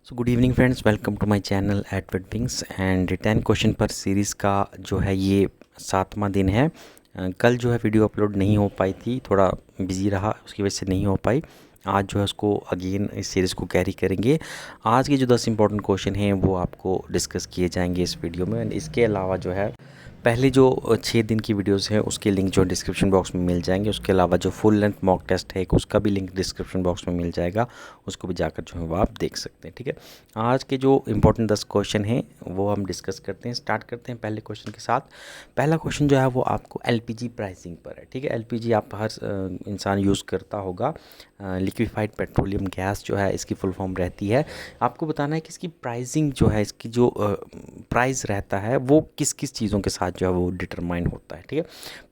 So good evening friends, welcome to my channel Edward wings and 10 question पर series का जो है ये 7वां दिन है। कल जो है वीडियो अपलोड नहीं हो पाई थी, थोड़ा बिजी रहा, उसकी वजह से नहीं हो पाई। आज जो है उसको अगेन इस सीरीज़ को कैरी करेंगे। आज के जो 10 इंपॉर्टेंट क्वेश्चन हैं वो आपको डिस्कस किए जाएंगे इस वीडियो में। एंड इसके अलावा जो है पहले जो 6 दिन की वीडियोस हैं उसके लिंक जो डिस्क्रिप्शन बॉक्स में मिल जाएंगे। उसके अलावा जो फुल लेंथ मॉक टेस्ट है उसका भी लिंक डिस्क्रिप्शन बॉक्स में मिल जाएगा, उसको भी जाकर जो है वो आप देख सकते हैं। ठीक है, आज के जो इंपॉर्टेंट 10 क्वेश्चन हैं वो हम डिस्कस करते हैं। स्टार्ट करते हैं पहले क्वेश्चन के साथ। पहला क्वेश्चन जो है वो आपको एलपीजी प्राइसिंग पर है। ठीक है, एलपीजी आप हर इंसान यूज़ करता होगा, लिक्विफाइड पेट्रोलियम गैस जो है इसकी फुल फॉर्म रहती है। आपको बताना है कि इसकी प्राइसिंग जो है, इसकी जो प्राइस रहता है वो किस किस चीज़ों के साथ जो है वो डिटरमाइन होता है। ठीक है,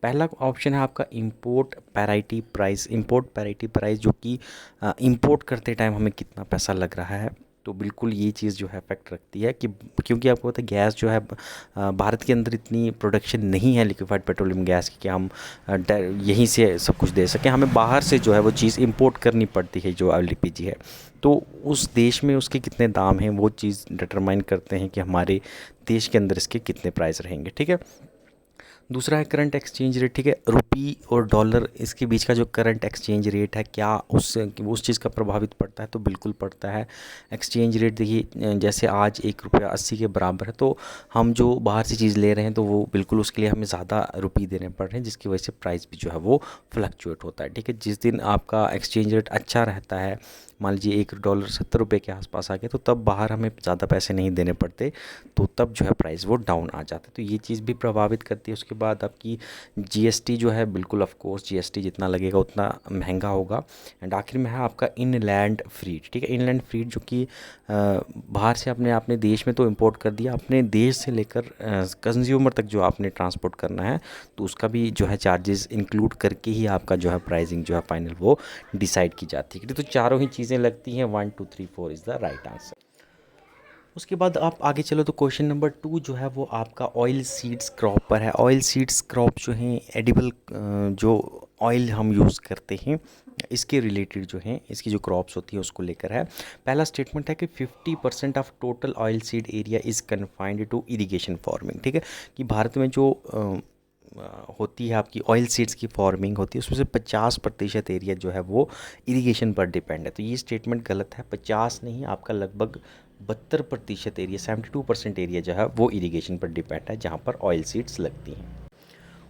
पहला ऑप्शन है आपका import parity price. Import parity price जो कि इंपोर्ट करते टाइम हमें कितना पैसा लग रहा है, तो बिल्कुल ये चीज़ जो है इफेक्ट रखती है कि क्योंकि आपको पता है गैस जो है भारत के अंदर इतनी प्रोडक्शन नहीं है लिक्विफाइड पेट्रोलियम गैस की कि हम यहीं से सब कुछ दे सकें। हमें बाहर से जो है वो चीज़ इंपोर्ट करनी पड़ती है जो एलपीजी है। तो उस देश में उसके कितने दाम हैं वो चीज़ डिटरमाइन करते हैं कि हमारे देश के अंदर इसके कितने प्राइस रहेंगे। ठीक है, दूसरा है करंट एक्सचेंज रेट। ठीक है, रुपी और डॉलर इसके बीच का जो करंट एक्सचेंज रेट है, क्या उससे उस चीज़ का प्रभावित पड़ता है? तो बिल्कुल पड़ता है। एक्सचेंज रेट देखिए, जैसे आज 1 रुपया 80 के बराबर है, तो हम जो बाहर से चीज़ ले रहे हैं तो वो बिल्कुल उसके लिए हमें ज़्यादा रुपये देने पड़ रहे हैं, जिसकी वजह से प्राइस भी जो है वो फ्लक्चुएट होता है। ठीक है, जिस दिन आपका एक्सचेंज रेट अच्छा रहता है, मान लीजिए $1 70 के आसपास आ गया, तो तब बाहर हमें ज़्यादा पैसे नहीं देने पड़ते, तो तब जो है प्राइस वो डाउन आ जाता है। तो ये चीज़ भी प्रभावित करती है। उसके बाद आपकी जीएसटी जो है, बिल्कुल ऑफ कोर्स जीएसटी जितना लगेगा उतना महंगा होगा। एंड आखिर में है आपका इनलैंड फ्रीट। ठीक है, इनलैंड फ्रीट जो कि बाहर से अपने अपने देश में तो इंपोर्ट कर दिया, अपने देश से लेकर कंज्यूमर तक जो आपने ट्रांसपोर्ट करना है, तो उसका भी जो है चार्जेस इंक्लूड करके ही आपका जो है प्राइसिंग जो है फाइनल वो डिसाइड की जाती है। तो चारों ही चीज़ें लगती हैं। 1 2 3 4 इज़ द राइट आंसर। उसके बाद आप आगे चलो तो क्वेश्चन नंबर 2 जो है वो आपका ऑयल सीड्स क्रॉप पर है। ऑयल सीड्स क्रॉप जो हैं एडिबल, जो ऑयल हम यूज़ करते हैं इसके रिलेटेड जो हैं, इसकी जो क्रॉप्स होती है उसको लेकर है। पहला स्टेटमेंट है कि 50% of total oil seed area is confined to irrigation farming. ठीक है, कि भारत में जो होती है आपकी ऑयल सीड्स की फार्मिंग होती है, उसमें से 50% एरिया जो है वो इरिगेशन पर डिपेंड है। तो ये स्टेटमेंट गलत है। 50 नहीं, आपका लगभग 72% एरिया, 72% एरिया जो है वो इरिगेशन पर डिपेंड है, जहाँ पर ऑयल सीड्स लगती हैं।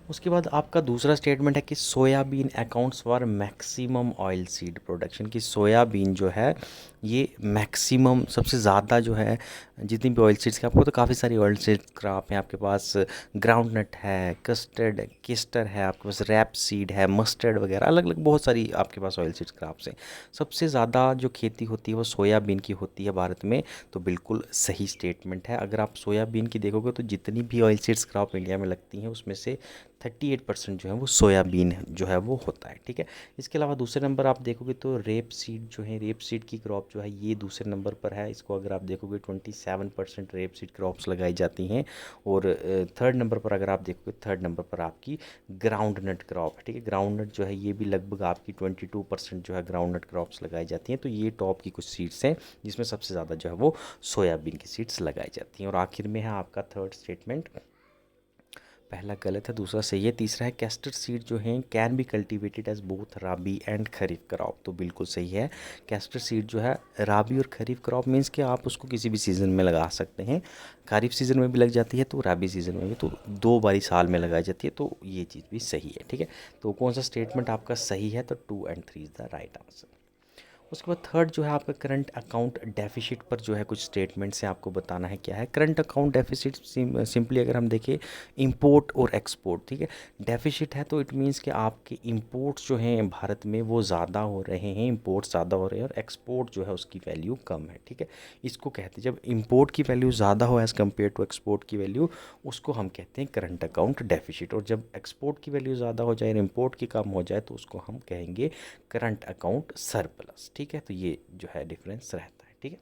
उसके बाद आपका दूसरा स्टेटमेंट है कि soybean accounts for maximum oil seed production. की सोयाबीन जो है ये मैक्सिमम सबसे ज़्यादा जो है जितनी भी ऑयल सीड्स के, आपको तो काफ़ी सारी ऑयल सीड क्रॉप है आपके पास। ग्राउंड नट है, कस्टर्ड केस्टर है, आपके पास रैप सीड है, मस्टर्ड वगैरह, अलग अलग बहुत सारी आपके पास ऑयल सीड्स क्रॉप्स हैं। सबसे ज़्यादा जो खेती होती है वो सोयाबीन की होती है भारत में, तो बिल्कुल सही स्टेटमेंट है। अगर आप सोयाबीन की देखोगे तो जितनी भी ऑयल सीड्स क्रॉप इंडिया में लगती हैं उसमें से 38% जो है वो सोयाबीन जो है वो होता है। ठीक है, इसके अलावा दूसरे नंबर आप देखोगे तो रेप सीड जो है, रेप सीड की क्रॉप जो है ये दूसरे नंबर पर है। इसको अगर आप देखोगे 27% रेप सीड क्रॉप्स लगाई जाती हैं। और थर्ड नंबर पर अगर आप देखोगे, थर्ड नंबर पर आपकी ग्राउंड नट क्रॉप है। ठीक है, ग्राउंड नट जो है ये भी लगभग आपकी 22% जो है ग्राउंड नट क्रॉप्स लगाई जाती हैं। तो ये टॉप की कुछ सीड्स हैं जिसमें सबसे ज़्यादा जो है वो सोयाबीन की सीड्स लगाई जाती हैं। और आखिर में है आपका थर्ड स्टेटमेंट, पहला गलत है, दूसरा सही है। तीसरा है कैस्टर सीड जो है can be cultivated as both rabi and kharif crop, तो बिल्कुल सही है। कैस्टर सीड जो है राबी और खरीफ क्रॉप मीन्स कि आप उसको किसी भी सीज़न में लगा सकते हैं। खरीफ सीज़न में भी लग जाती है तो राबी सीज़न में भी, तो 2 बारी साल में लगाई जाती है, तो ये चीज़ भी सही है। ठीक है, तो कौन सा स्टेटमेंट आपका सही है? तो 2 and 3 is the right answer. उसके बाद थर्ड जो है आपका करंट अकाउंट डेफिसिट पर जो है कुछ स्टेटमेंट से आपको बताना है क्या है। करंट अकाउंट डेफिसिट सिंपली अगर हम देखें इंपोर्ट और एक्सपोर्ट। ठीक है, डेफिसिट है तो इट मीन्स कि आपके इंपोर्ट्स जो हैं भारत में वो ज़्यादा हो रहे हैं, इंपोर्ट ज़्यादा हो रहे हैं, और एक्सपोर्ट जो है उसकी वैल्यू कम है। ठीक है, इसको कहते हैं जब इंपोर्ट की वैल्यू ज़्यादा हो एज़ कम्पेयर टू एक्सपोर्ट की वैल्यू, उसको हम कहते हैं करंट अकाउंट डेफिसिट। और जब एक्सपोर्ट की वैल्यू ज़्यादा हो जाए और इंपोर्ट की कम हो जाए तो उसको हम कहेंगे करंट अकाउंट सरप्लस। ठीक है, तो ये जो है डिफरेंस रहता है। ठीक है,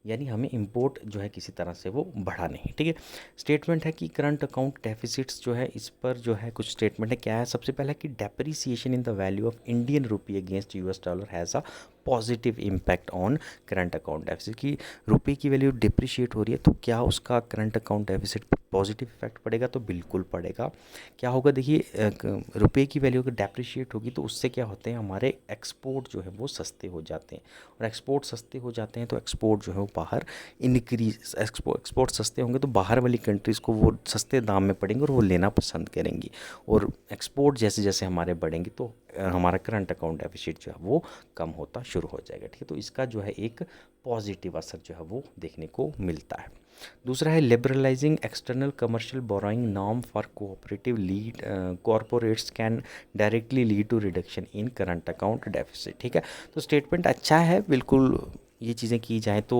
यानी हमें इंपोर्ट जो है किसी तरह से वो बढ़ा नहीं। ठीक है, स्टेटमेंट है कि करंट अकाउंट डेफिसिट्स जो है, इस पर जो है कुछ स्टेटमेंट है। क्या है? सबसे पहला कि depreciation in the value of Indian rupee against US dollar has a positive impact on current account deficit की रुपए की वैल्यू डिप्रिशिएट हो रही है तो क्या उसका करंट अकाउंट डेफिसिट पर पॉजिटिव इफेक्ट पड़ेगा? तो बिल्कुल पड़ेगा। क्या होगा देखिए, रुपए की वैल्यू अगर डेप्रिशिएट होगी तो उससे क्या होते हैं, हमारे एक्सपोर्ट जो है वो सस्ते हो जाते हैं, और एक्सपोर्ट सस्ते हो जाते हैं तो एक्सपोर्ट जो है वो बाहर इंक्रीज, एक्सपोर्ट सस्ते होंगे तो बाहर वाली कंट्रीज़ को वो सस्ते दाम में पड़ेंगे और वो लेना पसंद करेंगी, और एक्सपोर्ट जैसे जैसे हमारे बढ़ेंगे तो हमारा करंट अकाउंट डेफिसिट जो है वो कम होता शुरू हो जाएगा। ठीक है, तो इसका जो है एक पॉजिटिव असर जो है वो देखने को मिलता है। दूसरा है liberalising external commercial borrowing norm for cooperative lead corporates can directly lead to reduction in current account deficit. ठीक है, तो स्टेटमेंट अच्छा है, बिल्कुल ये चीज़ें की जाएँ तो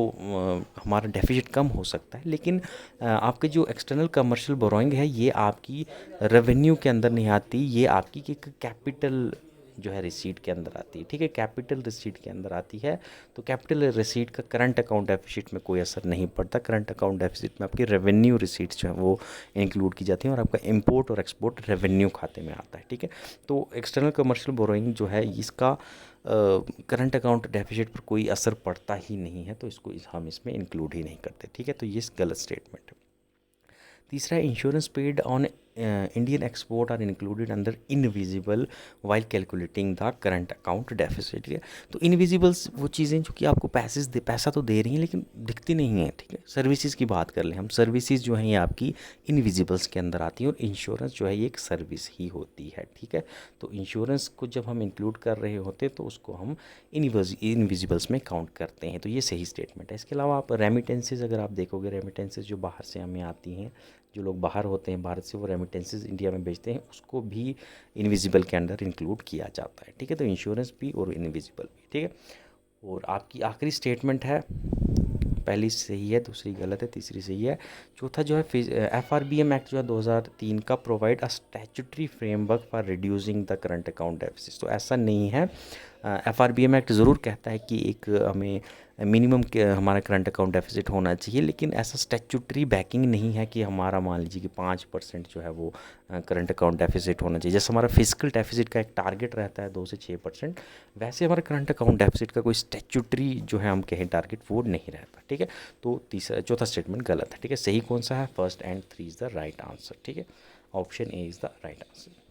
हमारा डेफिसिट कम हो सकता है, लेकिन आपके जो एक्सटर्नल कमर्शियल बोरोइंग है ये आपकी रेवेन्यू के अंदर नहीं आती, ये आपकी एक कैपिटल जो है रिसीट के अंदर आती है। ठीक है, कैपिटल रिसीट के अंदर आती है, तो कैपिटल रिसीट का करंट अकाउंट डेफिसिट में कोई असर नहीं पड़ता। करंट अकाउंट डेफिसिट में आपकी रेवेन्यू रिसीट्स जो है वो इंक्लूड की जाती हैं और आपका इंपोर्ट और एक्सपोर्ट रेवेन्यू खाते में आता है। ठीक है, तो एक्सटर्नल कमर्शियल बोरोइंग जो है इसका करंट अकाउंट डेफिसिट पर कोई असर पड़ता ही नहीं है, तो इसको हम इसमें इंक्लूड ही नहीं करते। ठीक है, तो ये गलत स्टेटमेंट है। तीसरा है insurance paid on Indian export are included अंदर invisible while calculating the current account deficit. ठीक है, तो इनविजिबल्स वो चीज़ें जो कि आपको पैसा तो दे रही हैं लेकिन दिखती नहीं है। ठीक है, सर्विसेज की बात कर लें हम, सर्विसेज जो हैं ये आपकी इनविजिबल्स के अंदर आती हैं, और इंश्योरेंस जो है ये एक सर्विस ही होती है। ठीक है, तो इंश्योरेंस को जब हम इंक्लूड कर रहे होते हैं तो उसको हम इनविजिबल्स में काउंट करते हैं, तो ये सही स्टेटमेंट है। इसके अलावा आप रेमिटेंसेज अगर आप देखोगे, रेमिटेंसेज जो बाहर से हमें आती हैं, जो लोग बाहर होते हैं भारत से वो रेमिटेंसेज इंडिया में भेजते हैं, उसको भी इनविजिबल के अंदर इंक्लूड किया जाता है। ठीक है, तो इंश्योरेंस भी और इनविजिबल भी। ठीक है, और आपकी आखिरी स्टेटमेंट है, पहली सही है, दूसरी गलत है, तीसरी सही है। चौथा जो है FRBM एक्ट जो है 2003 का provide a statutory framework for reducing the current account deficit. तो ऐसा नहीं है, FRBM एक्ट ज़रूर कहता है कि एक हमें मिनिमम के हमारा करंट अकाउंट डेफिसिट होना चाहिए, लेकिन ऐसा स्टैट्यूटरी बैकिंग नहीं है कि हमारा मान लीजिए कि 5% जो है वो करंट अकाउंट डेफिसिट होना चाहिए। जैसे हमारा फिजिकल डेफिसिट का एक टारगेट रहता है 2 से 6%, वैसे हमारा करंट अकाउंट डेफिसिट का कोई स्टैट्यूटरी जो है हम कहें टारगेट वो नहीं रहता। ठीक है, तो चौथा स्टेटमेंट गलत है। ठीक है, सही कौन सा है? First and 3 is the right answer. ठीक है, option A is the right answer.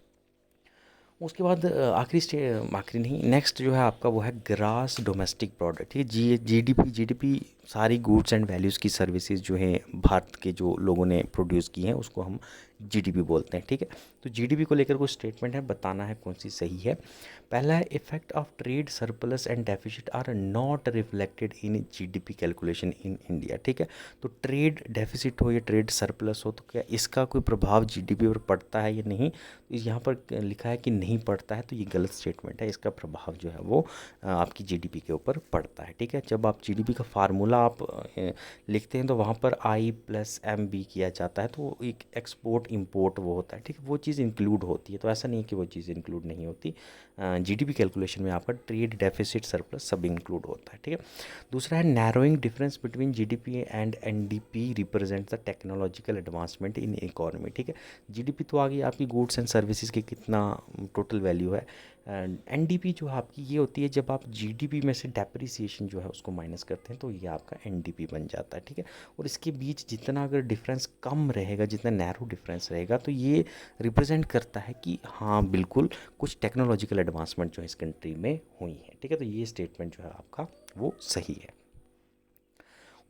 उसके बाद आखिरी नहीं, नेक्स्ट जो है आपका वो है ग्रास डोमेस्टिक प्रोडक्ट। ठीक है, जीडीपी सारी गुड्स एंड वैल्यूज़ की सर्विसेज जो हैं भारत के जो लोगों ने प्रोड्यूस की हैं उसको हम जीडीपी बोलते हैं। ठीक है, तो जीडीपी को लेकर कुछ स्टेटमेंट है, बताना है कौन सी सही है। पहला है effect of trade surplus and deficit are not reflected in GDP calculation in India. ठीक है, तो ट्रेड डेफिसिट हो या ट्रेड सरप्लस हो तो क्या इसका कोई प्रभाव जीडीपी पर पड़ता है या नहीं? तो यहाँ पर लिखा है कि नहीं पड़ता है, तो ये गलत स्टेटमेंट है। इसका प्रभाव जो है वो आपकी जीडीपी के ऊपर पड़ता है। ठीक है, जब आप जीडीपी का फार्मूला आप लिखते हैं तो वहाँ पर I+MB किया जाता है, तो एक एक्सपोर्ट इंपोर्ट वो होता है। ठीक है, वो चीज़ इंक्लूड होती है, तो ऐसा नहीं है कि वो चीज़ इंक्लूड नहीं होती। जीडीपी कैलकुलेशन में आपका ट्रेड डेफिसिट सरप्लस सब इंक्लूड होता है। ठीक है, दूसरा है narrowing difference between GDP and NDP represent the technological advancement in economy. ठीक है, जीडीपी तो आ गई आपकी गुड्स एंड सर्विसेज की कितना टोटल वैल्यू है, एंड एनडीपी जो आपकी ये होती है जब आप जीडीपी में से डेप्रिसिएशन जो है उसको माइनस करते हैं तो ये आपका एनडीपी बन जाता है। ठीक है, और इसके बीच जितना अगर डिफरेंस कम रहेगा, जितना नैरो डिफरेंस रहेगा, तो ये रिप्रेजेंट करता है कि हाँ बिल्कुल कुछ टेक्नोलॉजिकल एडवांसमेंट जो है इस कंट्री में हुई है। ठीक है, तो ये स्टेटमेंट जो है आपका वो सही है।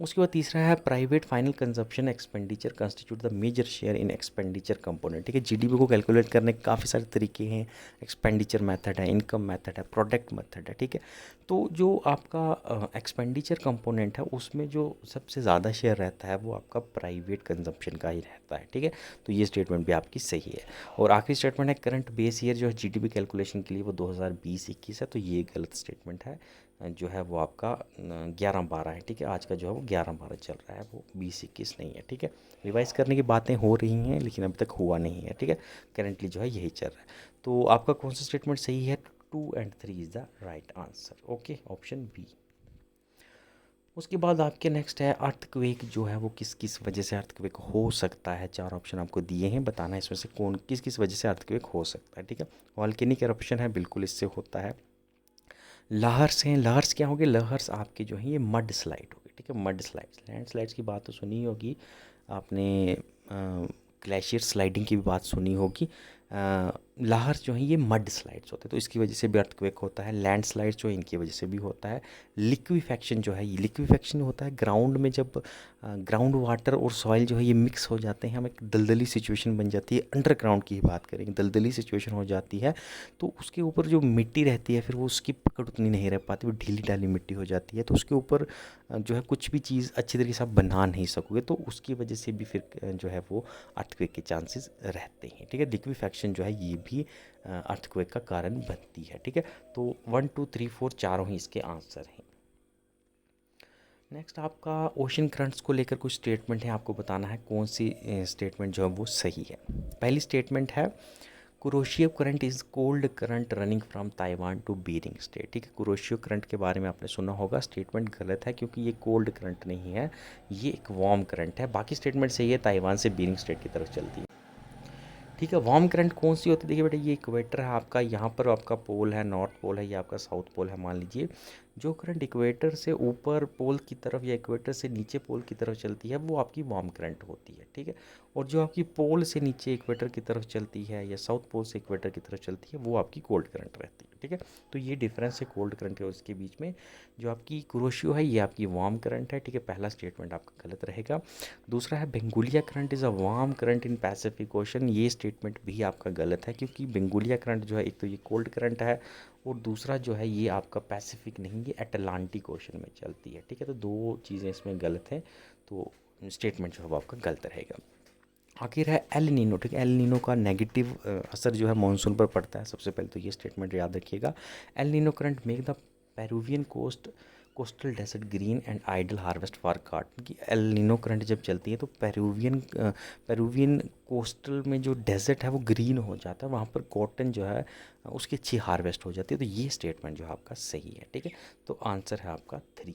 उसके बाद तीसरा है private final consumption expenditure constitute the major share in expenditure component. ठीक है, जीडीपी को कैलकुलेट करने के काफ़ी सारे तरीके हैं, एक्सपेंडिचर मेथड है, इनकम मेथड है, प्रोडक्ट मेथड है। ठीक है, तो जो आपका एक्सपेंडिचर कंपोनेंट है उसमें जो सबसे ज़्यादा शेयर रहता है वो आपका प्राइवेट कंजप्शन का ही रहता है। ठीक है, तो ये स्टेटमेंट भी आपकी सही है। और आखिरी स्टेटमेंट है करंट बेस ईयर जो है जीडीपी कैलकुलेशन के लिए वो 2020-21 है, तो ये गलत स्टेटमेंट है। जो है वो आपका 11-12 है। ठीक है, आज का जो है वो 11-12 चल रहा है, वो 20-21 नहीं है। ठीक है, रिवाइज करने की बातें हो रही हैं लेकिन अभी तक हुआ नहीं है। ठीक है, करेंटली जो है यही चल रहा है। तो आपका कौन सा स्टेटमेंट सही है? 2 and 3 is the right answer. Okay, option B. उसके बाद आपके नेक्स्ट है अर्थक्वेक जो है वो किस किस वजह से अर्थक्वेक हो सकता है। 4 ऑप्शन आपको दिए हैं, बताना है इसमें से कौन किस किस वजह से अर्थक्वेक हो सकता है। ठीक है, वॉल्केनिक एरप्शन है, बिल्कुल इससे होता है। लहर्स हैं, लहर्स क्या होंगे, लहर्स आपके जो हैं ये मड स्लाइड होगी, ठीक है, मड स्लाइड्स। लैंड स्लाइड्स की बात तो सुनी ही होगी आपने, ग्लेशियर स्लाइडिंग की भी बात सुनी होगी। लहर जो है ये मड स्लाइड्स होते हैं, तो इसकी वजह से भी अर्थक्वेक होता है। लैंड स्लाइड्स जो है इनकी वजह से भी होता है। लिक्विफैक्शन जो है, ये लिक्विफैक्शन होता है ग्राउंड में, जब ग्राउंड वाटर और सॉइल जो है ये मिक्स हो जाते हैं, हम एक दलदली सिचुएशन बन जाती है। अंडरग्राउंड की ही बात करेंगे, दलदली सिचुएशन हो जाती है, तो उसके ऊपर जो मिट्टी रहती है फिर वो उसकी पकड़ उतनी नहीं रह पाती, वो ढीली ढाली मिट्टी हो जाती है, तो उसके ऊपर जो है कुछ भी चीज़ अच्छी तरीके से आप बना नहीं सकोगे, तो उसकी वजह से भी फिर जो है वो अर्थक्वेक के चांसेस रहते हैं, ठीक है। लिक्विफैक्शन जो है ये भी अर्थक्वेक का कारण बनती है, ठीक है। तो 1 2 3 4 चारों ही इसके आंसर हैं। नेक्स्ट आपका ओशन करंट्स को लेकर कुछ स्टेटमेंट है, आपको बताना है कौन सी स्टेटमेंट जो है वो सही है। पहली स्टेटमेंट है Kuroshio current is cold current running from Taiwan to Bering strait, ठीक है। कुरोशियो करंट के बारे में आपने सुना होगा, स्टेटमेंट गलत है क्योंकि ये कोल्ड करंट नहीं है, ये एक वार्म करंट है। बाकी स्टेटमेंट सही है, ताइवान से बीरिंग स्टेट की तरफ चलती है, ठीक है। वार्म करंट कौन सी होती है, देखिए बेटा ये इक्वेटर है आपका, यहाँ पर आपका पोल है, नॉर्थ पोल है, ये आपका साउथ पोल है। मान लीजिए जो करंट इक्वेटर से ऊपर पोल की तरफ या इक्वेटर से नीचे पोल की तरफ चलती है वो आपकी वार्म करंट होती है, ठीक है। और जो आपकी पोल से नीचे इक्वेटर की तरफ चलती है या साउथ पोल से इक्वेटर की तरफ चलती है वो आपकी कोल्ड करंट रहती है, ठीक है। तो ये डिफरेंस है कोल्ड करंट और उसके बीच में। जो आपकी कुरोशियो है ये आपकी वार्म करंट है, ठीक है। पहला स्टेटमेंट आपका गलत रहेगा। दूसरा है Benguela current is a warm current in Pacific Ocean, ये स्टेटमेंट भी आपका गलत है क्योंकि बेंगुलिया करंट जो है एक तो ये कोल्ड करंट है और दूसरा जो है ये आपका पैसिफिक नहीं, ये अटलांटिक ओशन में चलती है, ठीक है। तो दो चीज़ें इसमें गलत हैं, तो स्टेटमेंट जो है वो आपका गलत रहेगा। आखिर है एल नीनो, ठीक है। एल नीनो का नेगेटिव असर जो है मानसून पर पड़ता है, सबसे पहले तो ये स्टेटमेंट याद रखिएगा। El Nino current make the Peruvian coastal desert green and idle harvest for cotton, की एल नीनो करंट जब चलती है तो पेरुवियन कोस्टल में जो डेजर्ट है वो ग्रीन हो जाता है, वहाँ पर कॉटन जो है उसकी अच्छी हार्वेस्ट हो जाती है। तो ये स्टेटमेंट जो है आपका सही है, ठीक है। तो आंसर है आपका 3।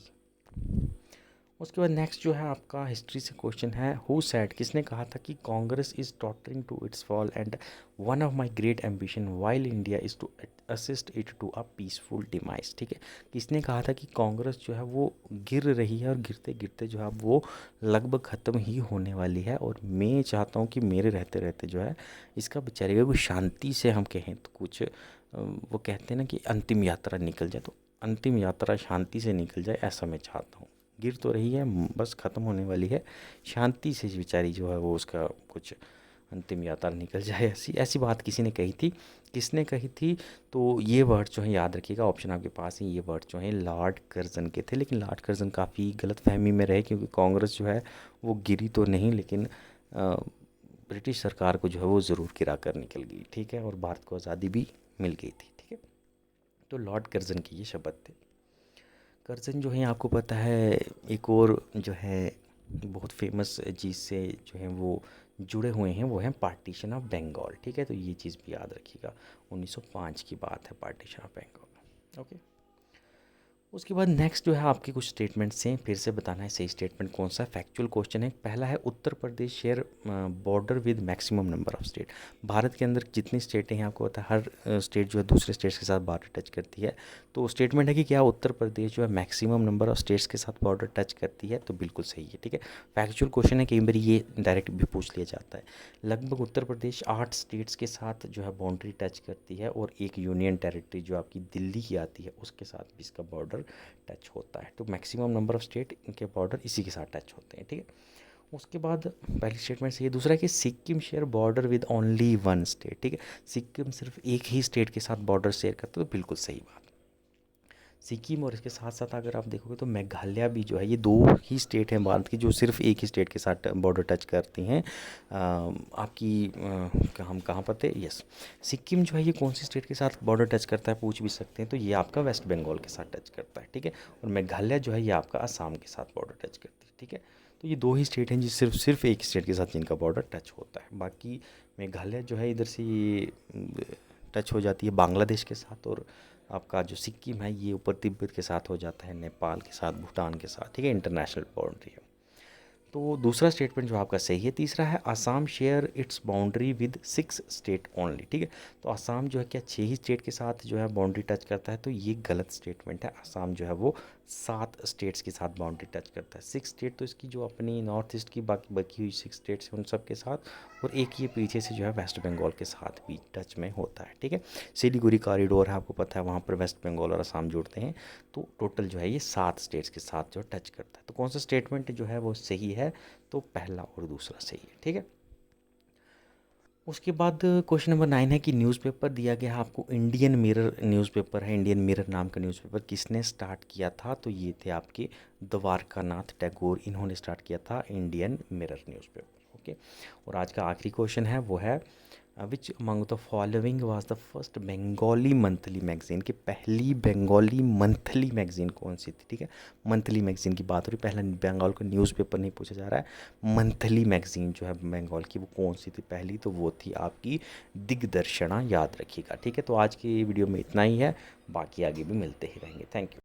उसके बाद नेक्स्ट जो है आपका हिस्ट्री से क्वेश्चन है, हु सेड, किसने कहा था कि Congress is tottering to its fall and one of my great ambition while India is to assist it to a peaceful demise, ठीक है। किसने कहा था कि कांग्रेस जो है वो गिर रही है और गिरते गिरते जो है वो लगभग ख़त्म ही होने वाली है, और मैं चाहता हूँ कि मेरे रहते रहते जो है इसका बेचारे को शांति से हम कहें तो कुछ वो कहते हैं ना कि अंतिम यात्रा निकल जाए, तो अंतिम यात्रा शांति से निकल जाए, ऐसा मैं चाहता हूँ। गिर तो रही है, बस ख़त्म होने वाली है, शांति से बेचारी जो है वो उसका कुछ अंतिम यात्रा निकल जाए, ऐसी ऐसी बात किसी ने कही थी। किसने कही थी, तो ये वर्ड जो है याद रखिएगा, ऑप्शन आपके पास है, ये वर्ड जो है लॉर्ड कर्जन के थे। लेकिन लॉर्ड कर्जन काफ़ी गलत फहमी में रहे क्योंकि कांग्रेस जो है वो गिरी तो नहीं, लेकिन ब्रिटिश सरकार को जो है वो ज़रूर गिरा कर निकल गई, ठीक है, और भारत को आज़ादी भी मिल गई थी, ठीक है। तो लॉर्ड कर्जन के ये शब्द थे। कर्जन जो है आपको पता है एक और जो है बहुत फेमस चीज़ से जो है वो जुड़े हुए हैं, वो हैं पार्टीशन ऑफ बंगाल, ठीक है। तो ये चीज़ भी याद रखिएगा, 1905 की बात है, पार्टीशन ऑफ बंगाल, ओके। उसके बाद नेक्स्ट जो है आपके कुछ स्टेटमेंट्स हैं, फिर से बताना है सही स्टेटमेंट कौन सा। फैक्चुअल क्वेश्चन है। पहला है Uttar Pradesh share border with maximum number of state, Bharat के अंदर जितनी स्टेटें हैं आपको पता है हर स्टेट जो है दूसरे स्टेट्स के साथ बॉर्डर टच करती है। तो स्टेटमेंट है कि क्या उत्तर प्रदेश जो है मैक्सिमम नंबर ऑफ स्टेट्स के साथ बॉर्डर टच करती है, तो बिल्कुल सही है, ठीक है। फैक्चुअल क्वेश्चन है, कई बार ये डायरेक्ट भी पूछ लिया जाता है। लगभग उत्तर प्रदेश 8 स्टेट्स के साथ जो है बाउंड्री टच करती है, और एक यूनियन टेरिटरी जो आपकी दिल्ली की आती है उसके साथ भी इसका बॉर्डर टच होता है। तो मैक्सिमम नंबर ऑफ स्टेट इनके बॉर्डर इसी के साथ टच होते हैं, ठीक है। उसके बाद पहली स्टेटमेंट से ये, दूसरा है कि Sikkim share border with only one state, ठीक है। सिक्किम सिर्फ एक ही स्टेट के साथ बॉर्डर शेयर करता है, तो बिल्कुल सही बात। सिक्किम और इसके साथ साथ अगर आप देखोगे तो मेघालय भी जो है, ये दो ही स्टेट हैं भारत की जो सिर्फ एक ही स्टेट के साथ बॉर्डर टच करती हैं। आपकी हम कहाँ पर थे, यस, सिक्किम जो है ये कौन सी स्टेट के साथ बॉर्डर टच करता है पूछ भी सकते हैं, तो ये आपका वेस्ट बंगाल के साथ टच करता है, ठीक है। और मेघालय जो है ये आपका असम के साथ बॉर्डर टच करती है, ठीक है। तो ये दो ही स्टेट हैं जो सिर्फ एक स्टेट के साथ जिनका बॉर्डर टच होता है। बाकी मेघालय जो है इधर से ये टच हो जाती है बांग्लादेश के साथ, और आपका जो सिक्किम है ये ऊपर तिब्बत के साथ हो जाता है, नेपाल के साथ, भूटान के साथ, ठीक है, इंटरनेशनल बाउंड्री है। तो दूसरा स्टेटमेंट जो आपका सही है। तीसरा है Assam share its boundary with 6 state only, ठीक है। तो आसाम जो है क्या 6 ही स्टेट के साथ जो है बाउंड्री टच करता है, तो ये गलत स्टेटमेंट है। आसाम जो है वो 7 स्टेट्स के साथ बाउंड्री टच करता है। 6 स्टेट तो इसकी जो अपनी नॉर्थ ईस्ट की बाकी बची हुई 6 स्टेट्स हैं उन सब के साथ, और एक ये पीछे से जो है वेस्ट बंगाल के साथ भी टच में होता है, ठीक है। सिलीगुड़ी कॉरिडोर है, आपको पता है, वहाँ पर वेस्ट बंगाल और असम जुड़ते हैं। तो टोटल जो है ये 7 स्टेट्स के साथ जो टच करता है। तो कौन सा स्टेटमेंट जो है वो सही है, तो पहला और दूसरा सही है, ठीक है। उसके बाद क्वेश्चन नंबर 9 है कि न्यूज़पेपर दिया गया है आपको, इंडियन मिरर न्यूज़पेपर है। इंडियन मिरर नाम का न्यूज़पेपर किसने स्टार्ट किया था, तो ये थे आपके द्वारकानाथ टैगोर, इन्होंने स्टार्ट किया था इंडियन मिरर न्यूज़पेपर, ओके। और आज का आखिरी क्वेश्चन है वो है which among the following was the first Bengali monthly magazine, की पहली बंगाली मंथली मैगजीन कौन सी थी, ठीक है। मंथली मैगजीन की बात हो रही, पहला बंगाल का न्यूज़पेपर नहीं पूछा जा रहा है। मंथली मैगजीन जो है बंगाल की वो कौन सी थी पहली, तो वो थी आपकी दिग्दर्शना, याद रखिएगा, ठीक है। तो आज की वीडियो में इतना ही है, बाकी आगे भी मिलते ही रहेंगे। Thank you.